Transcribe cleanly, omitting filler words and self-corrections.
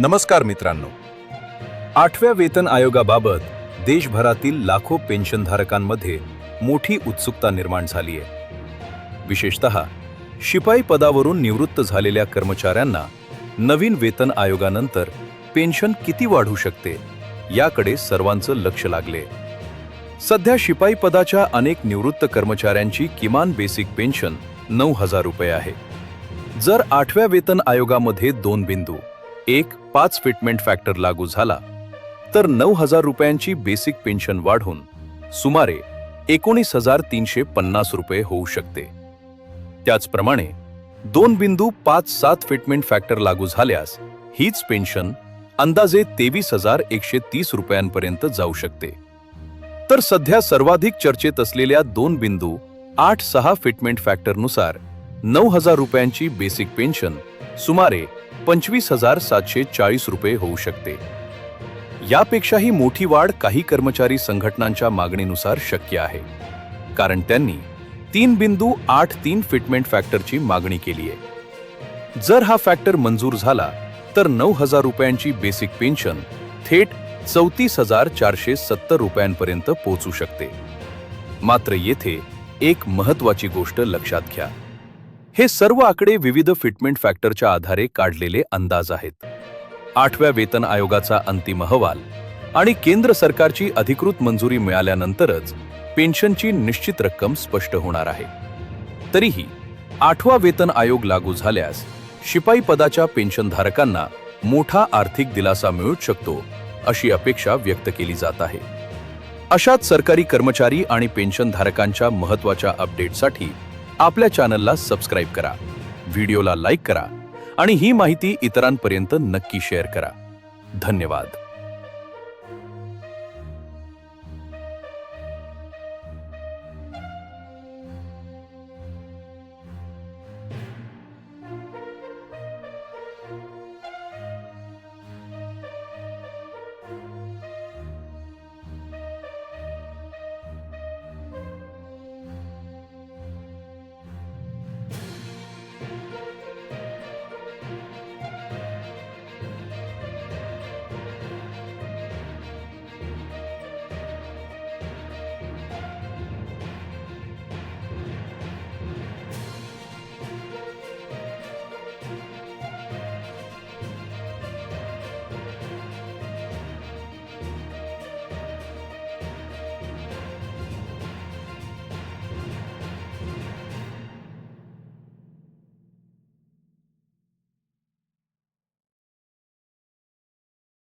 नमस्कार मित्रांनो. 8व्या वेतन आयोगाबाबत देशभरातील लाखो पेन्शनधारकांमध्ये मोठी उत्सुकता निर्माण झाली आहे. विशेषतः शिपाई पदावरून निवृत्त झालेल्या कर्मचाऱ्यांना नवीन वेतन आयोगानंतर पेन्शन किती वाढू शकते याकडे सर्वांचं लक्ष लागले. सध्या शिपाई पदाच्या अनेक निवृत्त कर्मचाऱ्यांची किमान बेसिक पेन्शन 9,000 रुपये आहे. जर 8व्या वेतन आयोगामध्ये 2 बिंदू 1.5 फिटमेंट फॅक्टर लागू झाला तर 9,000 रुपयांची बेसिक पेन्शन वाढून सुमारे 19,350 रुपये होऊ शकते. त्याचप्रमाणे 2.57 फिटमेंट फॅक्टर लागू झाल्यास हीच पेन्शन अंदाजे 23,130 रुपयांपर्यंत जाऊ शकते. तर सध्या सर्वाधिक चर्चेत असलेल्या 2.86 फिटमेंट फॅक्टरनुसार 9,000 रुपयांची बेसिक पेन्शन सुमारे 25,740 रुपये होऊ शकते. यापेक्षाही मोठी वाढ काही कर्मचारी संघटनांच्या मागणीनुसार शक्य आहे, कारण त्यांनी 3.83 फिटमेंट फॅक्टरची मागणी केली आहे. जर हा फॅक्टर मंजूर झाला तर 9,000 रुपयांची बेसिक पेन्शन थेट 34,470 रुपयांपर्यंत पोहोचू शकते. मात्र येथे एक महत्त्वाची गोष्ट लक्षात घ्या. हे सर्व आकडे विविध फिटमेंट फॅक्टरच्या आधारे काढलेले अंदाज आहेत. 8व्या वेतन आयोगाचा अंतिम अहवाल आणि केंद्र सरकारची अधिकृत मंजुरी मिळाल्यानंतरच पेन्शनची निश्चित रक्कम स्पष्ट होणार आहे. तरीही 8वा वेतन आयोग लागू झाल्यास शिपाई पदाच्या पेन्शनधारकांना मोठा आर्थिक दिलासा मिळू शकतो अशी अपेक्षा व्यक्त केली जात आहे. अशाच सरकारी कर्मचारी आणि पेन्शनधारकांच्या महत्त्वाच्या अपडेटसाठी आपल्या चॅनलला सबस्क्राईब करा, व्हिडिओला लाईक करा आणि ही माहिती इतरांपर्यंत नक्की शेअर करा. धन्यवाद.